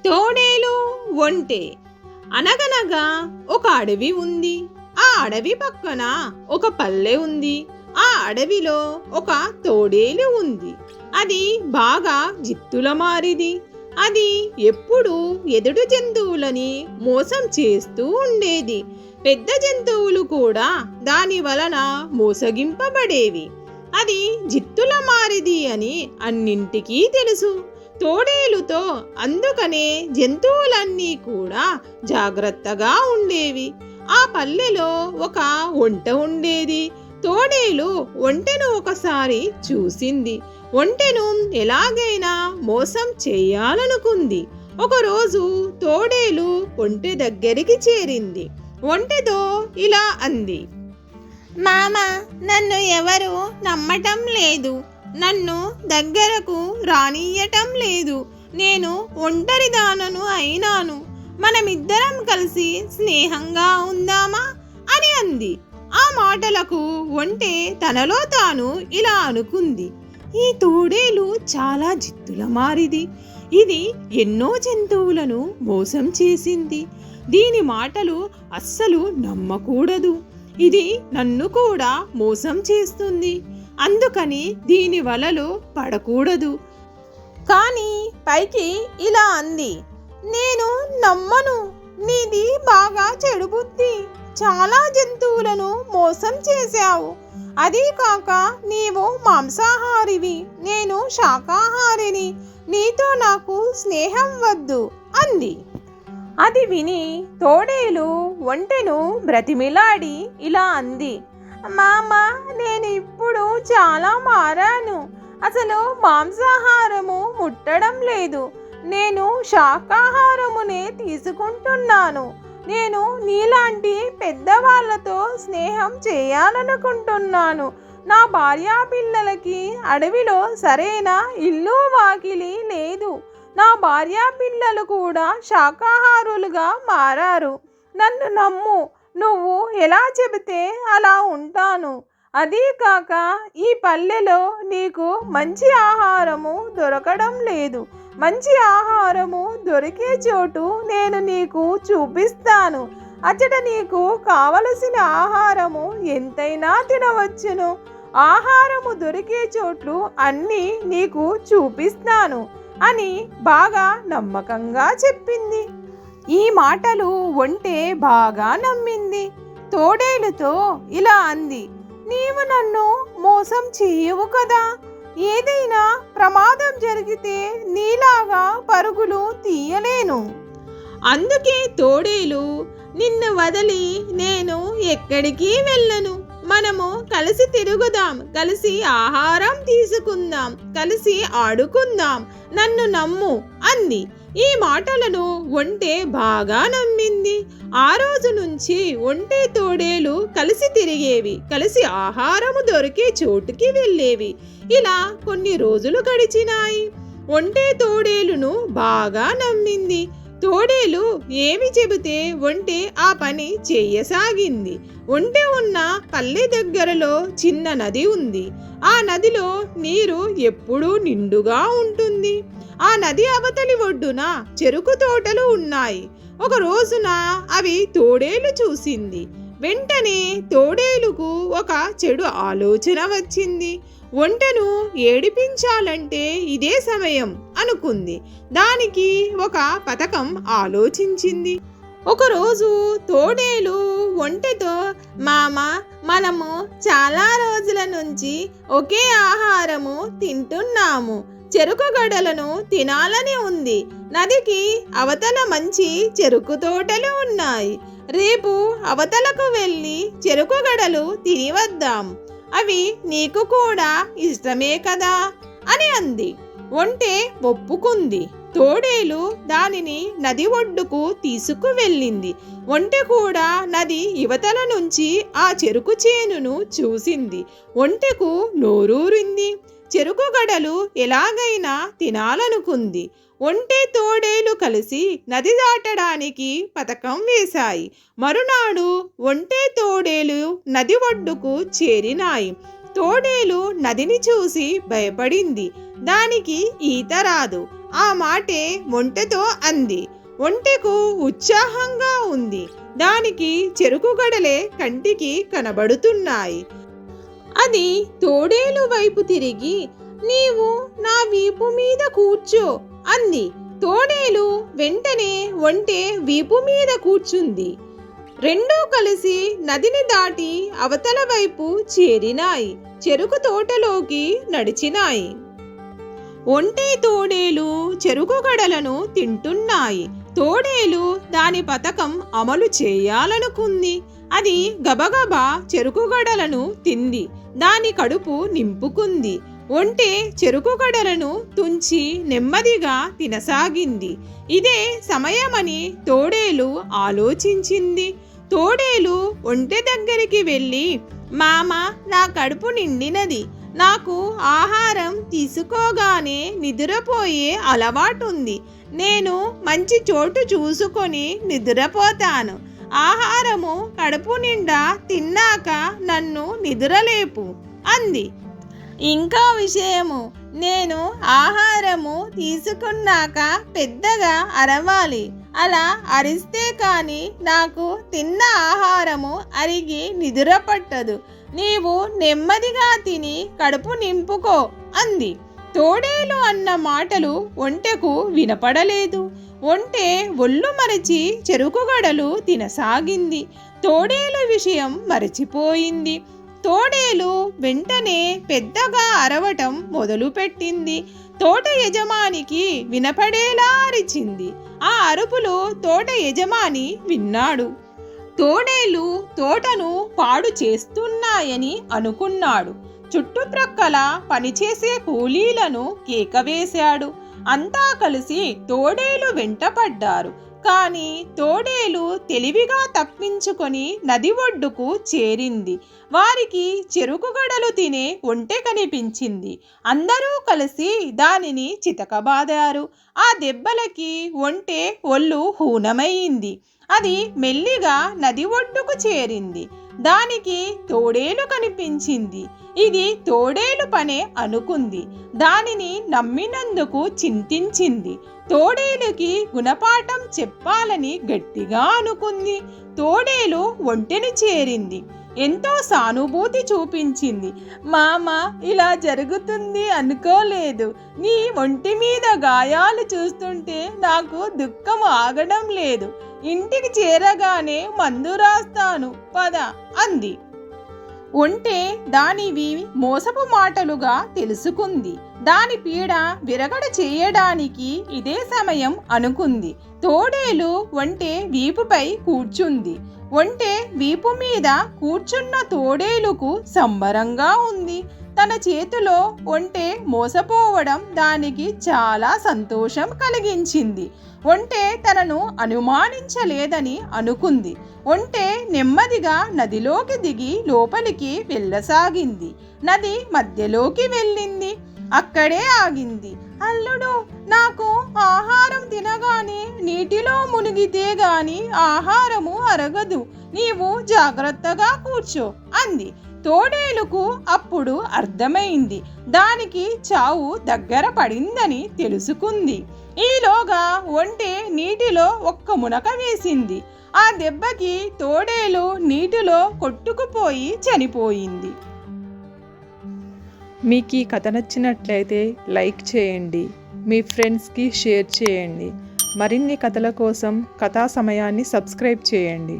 తోడేలు ఒంటె. అనగనగా ఒక అడవి ఉంది. ఆ అడవి పక్కన ఒక పల్లె ఉంది. ఆ అడవిలో ఒక తోడేలు ఉంది. అది బాగా జిత్తుల మారిది. అది ఎప్పుడూ ఎదుటి జంతువులని మోసం చేస్తూ ఉండేది. పెద్ద జంతువులు కూడా దాని వలన మోసగింపబడేవి. అది జిత్తుల మారిది అని అన్నింటికీ తెలుసు. తోడేలుతో అందుకనే జంతువులన్నీ కూడా జాగ్రత్తగా ఉండేవి. ఆ పల్లెలో ఒక ఒంటె ఉండేది. తోడేలు ఒంటెను ఒకసారి చూసింది. ఒంటెను ఎలాగైనా మోసం చేయాలనుకుంది. ఒకరోజు తోడేలు ఒంటె దగ్గరికి చేరింది. ఒంటెతో ఇలా అంది, మామ, నన్ను ఎవరు నమ్మటం లేదు. నన్ను దగ్గరకు రానియ్యటం లేదు. నేను ఒంటరిదానను అయినాను. మనమిద్దరం కలిసి స్నేహంగా ఉందామా అని అంది. ఆ మాటలకు ఒంటె తనలో తాను ఇలా అనుకుంది, ఈ తోడేలు చాలా జిత్తుల మారిది. ఇది ఎన్నో జంతువులను మోసం చేసింది. దీని మాటలు అస్సలు నమ్మకూడదు. ఇది నన్ను కూడా మోసం చేస్తుంది. అందుకని దీని వలలో పడకూడదు. కానీ పైకి ఇలా అంది, నేను నమ్మను. నీది బాగా చెడు బుద్ధి. చాలా జంతువులను మోసం చేశావు. అదీ కాక నీవు మాంసాహారివి, నేను శాకాహారిని. నీతో నాకు స్నేహం వద్దు అంది. అది విని తోడేలు ఒంటెను బ్రతిమిలాడి ఇలా అంది, మామ, నేను ఇప్పుడు చాలా మారాను. అసలు మాంసాహారము ముట్టడం లేదు. నేను శాకాహారమునే తీసుకుంటున్నాను. నేను నీలాంటి పెద్దవాళ్లతో స్నేహం చేయాలనుకుంటున్నాను. నా భార్యా పిల్లలకి అడవిలో సరైన ఇల్లు వాకిలి లేదు. నా భార్యా పిల్లలు కూడా శాకాహారులుగా మారారు. నన్ను నమ్ము. నువ్వు ఎలా చెబితే అలా ఉంటాను. అదీ కాక ఈ పల్లెలో నీకు మంచి ఆహారము దొరకడం లేదు. మంచి ఆహారము దొరికే చోటు నేను నీకు చూపిస్తాను. అచ్చట నీకు కావలసిన ఆహారము ఎంతైనా తినవచ్చును. ఆహారము దొరికే చోట్లు అన్నీ నీకు చూపిస్తాను అని బాగా నమ్మకంగా చెప్పింది. ఈ మాటలు ఒంటె బాగా నమ్మింది. తోడేలుతో ఇలా అంది, నీవు నన్ను మోసం చేయవు కదా. ఏదైనా ప్రమాదం జరిగితే నీలాగా పరుగులు తీయలేను. అందుకే తోడేలు, నిన్ను వదిలి నేను ఎక్కడికి వెళ్ళను. మనము కలిసి తిరుగుదాం, కలిసి ఆహారం తీసుకుందాం, కలిసి ఆడుకుందాం. నన్ను నమ్ము అంది. ఈ మాటలను ఒంటె బాగా నమ్మింది. ఆ రోజు నుంచి ఒంటె తోడేలు కలిసి తిరిగేవి, కలిసి ఆహారము దొరికే చోటుకి వెళ్ళేవి. ఇలా కొన్ని రోజులు గడిచినాయి. ఒంటె తోడేలును బాగా నమ్మింది. తోడేలు ఏమి చెబితే ఒంటె ఆ పని చేయసాగింది. ఒంటె ఉన్న పల్లె దగ్గరలో చిన్న నది ఉంది. ఆ నదిలో నీరు ఎప్పుడూ నిండుగా ఉంటుంది. ఆ నది అవతలి ఒడ్డున చెరుకు తోటలు ఉన్నాయి. ఒక రోజున అవి తోడేలు చూసింది. వెంటనే తోడేలుకు ఒక చెడు ఆలోచన వచ్చింది. ఒంటెను ఏడిపించాలంటే ఇదే సమయం అనుకుంది. దానికి ఒక పథకం ఆలోచించింది. ఒకరోజు తోడేలు ఒంటెతో, మామ, మనము చాలా రోజుల నుంచి ఒకే ఆహారము తింటున్నాము. చెరుకు గడలను తినాలని ఉంది. నదికి అవతల మంచి చెరుకు తోటలు ఉన్నాయి. రేపు అవతలకు వెళ్ళి చెరుకు గడలు తిని వద్దాం. అవి నీకు కూడా ఇష్టమే కదా అని అంది. ఒంటె ఒప్పుకుంది. తోడేలు దానిని నది ఒడ్డుకు తీసుకువెళ్ళింది. ఒంటె కూడా నది యువతల నుంచి ఆ చెరుకు చేనును చూసింది. ఒంటెకు నోరూరింది. చెరుకు గడలు ఎలాగైనా తినాలనుకుంది. ఒంటె తోడేలు కలిసి నది దాటడానికి పథకం వేశాయి. మరునాడు ఒంటె తోడేలు నది ఒడ్డుకు చేరినాయి. తోడేలు నదిని చూసి భయపడింది. దానికి ఈత రాదు. ఆ మాటే ఒంటెతో అంది. ఒంటెకు ఉత్సాహంగా ఉంది. దానికి చెరుకు గడలే కంటికి కనబడుతున్నాయి. అది తోడేలు వైపు తిరిగి, నీవు నా వీపు మీద కూర్చో అంది. తోడేలు వెంటనే ఒంటె వీపు మీద కూర్చుంది. రెండూ కలిసి నదిని దాటి అవతల వైపు చేరినాయి. చెరుకు తోటలోకి నడిచినాయి. ఒంటె తోడేలు చెరుకు గడలను తింటున్నాయి. తోడేలు దాని పథకం అమలు చేయాలనుకుంది. అది గబగబా చెరుకు గడలను తింది. దాని కడుపు నింపుకుంది. ఒంటె చెరుకు గడలను తుంచి నెమ్మదిగా తినసాగింది. ఇదే సమయమని తోడేలు ఆలోచించింది. తోడేలు ఒంటె దగ్గరికి వెళ్ళి, మామ, నా కడుపు నిండినది. నాకు ఆహారం తీసుకోగానే నిద్రపోయే అలవాటుంది. నేను మంచి చోటు చూసుకొని నిద్రపోతాను. ఆహారము కడుపు నిండా తిన్నాక నన్ను నిద్రలేపు అంది. ఇంకా విషయము, నేను ఆహారము తీసుకున్నాక పెద్దగా అరవాలి. అలా అరిస్తే కానీ నాకు తిన్న ఆహారము అరిగి నిద్ర పట్టదు. నీవు నెమ్మదిగా తిని కడుపు నింపుకో అంది. తోడేలు అన్న మాటలు ఒంటెకు వినపడలేదు. ఒంటె ఒళ్ళు మరచి చెరుకు గడలు తినసాగింది. తోడేలు విషయం మరచిపోయింది. తోడేలు వెంటనే పెద్దగా అరవటం మొదలుపెట్టింది. తోట యజమానికి వినపడేలా అరిచింది. ఆ అరుపులు తోట యజమాని విన్నాడు. తోడేలు తోటను పాడు చేస్తున్నాయని అనుకున్నాడు. చుట్టుప్రక్కల పనిచేసే కూలీలను కేకవేశాడు. అంతా కలిసి తోడేలు వెంటపడ్డారు. కానీ తోడేలు తెలివిగా తప్పించుకొని నది ఒడ్డుకు చేరింది. వారికి చెరుకు గడలు తినే ఒంటె కనిపించింది. అందరూ కలిసి దానిని చితకబాదారు. ఆ దెబ్బలకి ఒంటె ఒళ్ళు హూనమయ్యింది. అది మెల్లిగా నది ఒడ్డుకు చేరింది. దానికి తోడేలు కనిపించింది. ఇది తోడేలు పనే అనుకుంది. దానిని నమ్మినందుకు చింతించింది. తోడేలుకి గుణపాఠం చెప్పాలని గట్టిగా అనుకుంది. తోడేలు ఒంటెను చేరింది. ఎంతో సానుభూతి చూపించింది. మామ, ఇలా జరుగుతుంది అనుకోలేదు. నీ ఒంటి మీద గాయాలు చూస్తుంటే నాకు దుఃఖం ఆగడం లేదు. ఇంటికి చేరగానే మందు రాస్తాను, పద అంది. ఒంటె దానివి మోసపు మాటలుగా తెలుసుకుంది. దాని పీడ విరగడ చేయడానికి ఇదే సమయం అనుకుంది. తోడేలు ఒంటె వీపుపై కూర్చుంది. ఒంటె వీపు మీద కూర్చున్న తోడేలుకు సంబరంగా ఉంది. తన చేతిలో ఒంటె మోసపోవడం దానికి చాలా సంతోషం కలిగించింది. ఒంటె తనను అనుమానించలేదని అనుకుంది. ఒంటె నెమ్మదిగా నదిలోకి దిగి లోపలికి వెళ్ళసాగింది. నది మధ్యలోకి వెళ్ళింది. అక్కడే ఆగింది. అల్లుడు, నాకు ఆహారం తినగానే నీటిలో మునిగితే గాని ఆహారము అరగదు. నీవు జాగ్రత్తగా కూర్చో అంది. తోడేలుకు అప్పుడు అర్థమైంది. దానికి చావు దగ్గర పడిందని తెలుసుకుంది. ఈలోగా ఒంటె నీటిలో ఒక్క మునక వేసింది. ఆ దెబ్బకి తోడేలు నీటిలో కొట్టుకుపోయి చనిపోయింది. మీకు ఈ కథ నచ్చినట్లయితే లైక్ చేయండి, మీ ఫ్రెండ్స్కి షేర్ చేయండి. మరిన్ని కథల కోసం కథా సమయాన్ని సబ్స్క్రైబ్ చేయండి.